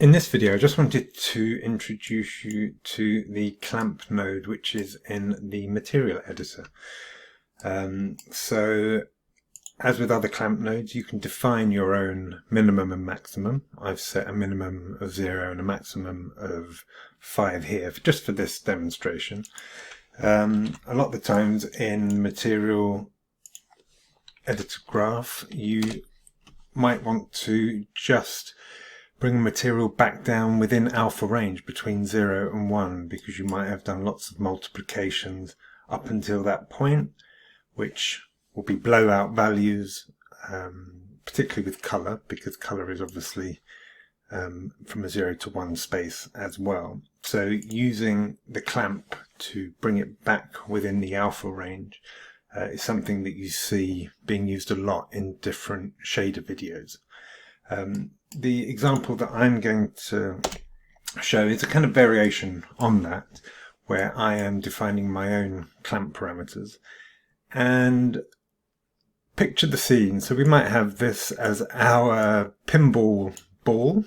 In this video, I just wanted to introduce you to the clamp node, which is in the material editor. So as with other clamp nodes, you can define your own minimum and maximum. I've set a minimum of 0 and a maximum of 5 here, just for this demonstration. A lot of the times in material editor graph, you might want to just bring material back down within alpha range between 0 and 1, because you might have done lots of multiplications up until that point, which will be blowout values, particularly with color, because color is obviously from a 0 to 1 space as well. So using the clamp to bring it back within the alpha range is something that you see being used a lot in different shader videos. The example that I'm going to show is a kind of variation on that, where I am defining my own clamp parameters. And picture the scene. So we might have this as our pinball ball,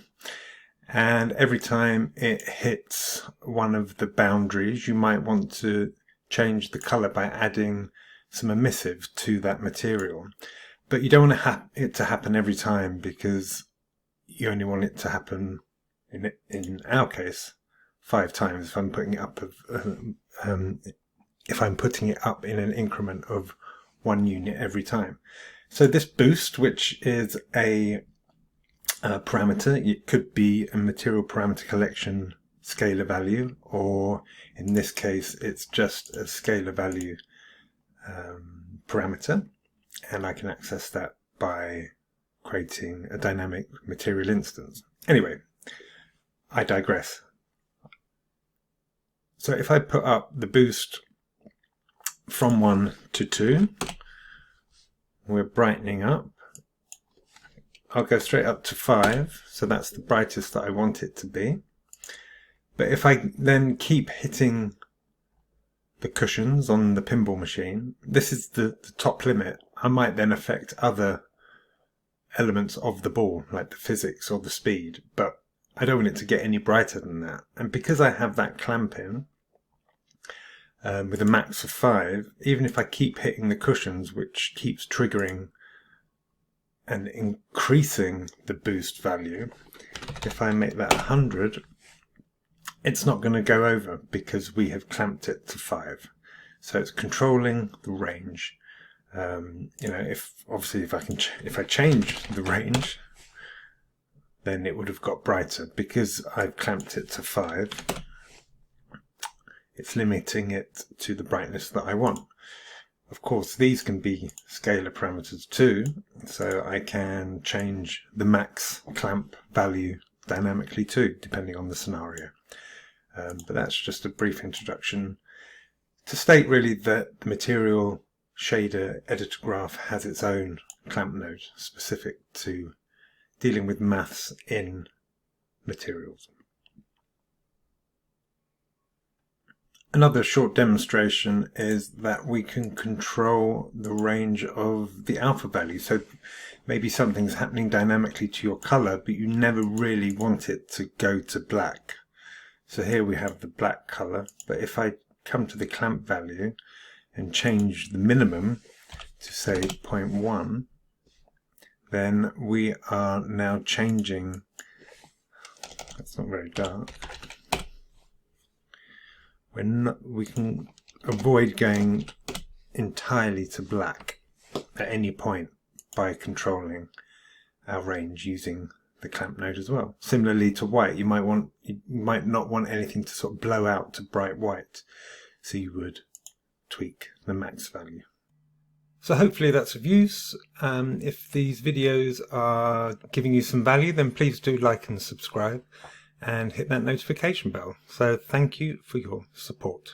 and every time it hits one of the boundaries, you might want to change the color by adding some emissive to that material. But you don't want it to happen every time, because you only want it to happen, in our case, 5 times if I'm putting it up in an increment of 1 unit every time. So this boost, which is a parameter, it could be a material parameter collection scalar value, or in this case it's just a scalar value parameter, and I can access that by creating a dynamic material instance. Anyway, I digress. So if I put up the boost from 1 to 2, we're brightening up. I'll go straight up to 5, so that's the brightest that I want it to be. But if I then keep hitting the cushions on the pinball machine, this is the top limit. I might then affect other elements of the ball, like the physics or the speed, but I don't want it to get any brighter than that. And because I have that clamp in with a max of 5, even if I keep hitting the cushions, which keeps triggering and increasing the boost value, if I make that 100, it's not going to go over because we have clamped it to 5. So it's controlling the range. If I change the range, then it would have got brighter. Because I've clamped it to 5, it's limiting it to the brightness that I want. Of course, these can be scalar parameters too, so I can change the max clamp value dynamically too, depending on the scenario. But that's just a brief introduction to state really that the material shader editor graph has its own clamp node specific to dealing with maths in materials. Another short demonstration is that we can control the range of the alpha value. So maybe something's happening dynamically to your color, but you never really want it to go to black. So here we have the black color, but if I come to the clamp value and change the minimum to say 0.1, then we are now changing, that's not very dark, we can avoid going entirely to black at any point by controlling our range using the clamp node as well. Similarly to white, you might not want anything to sort of blow out to bright white, so you would tweak the max value. So hopefully that's of use. If these videos are giving you some value, then please do like and subscribe and hit that notification bell. So thank you for your support.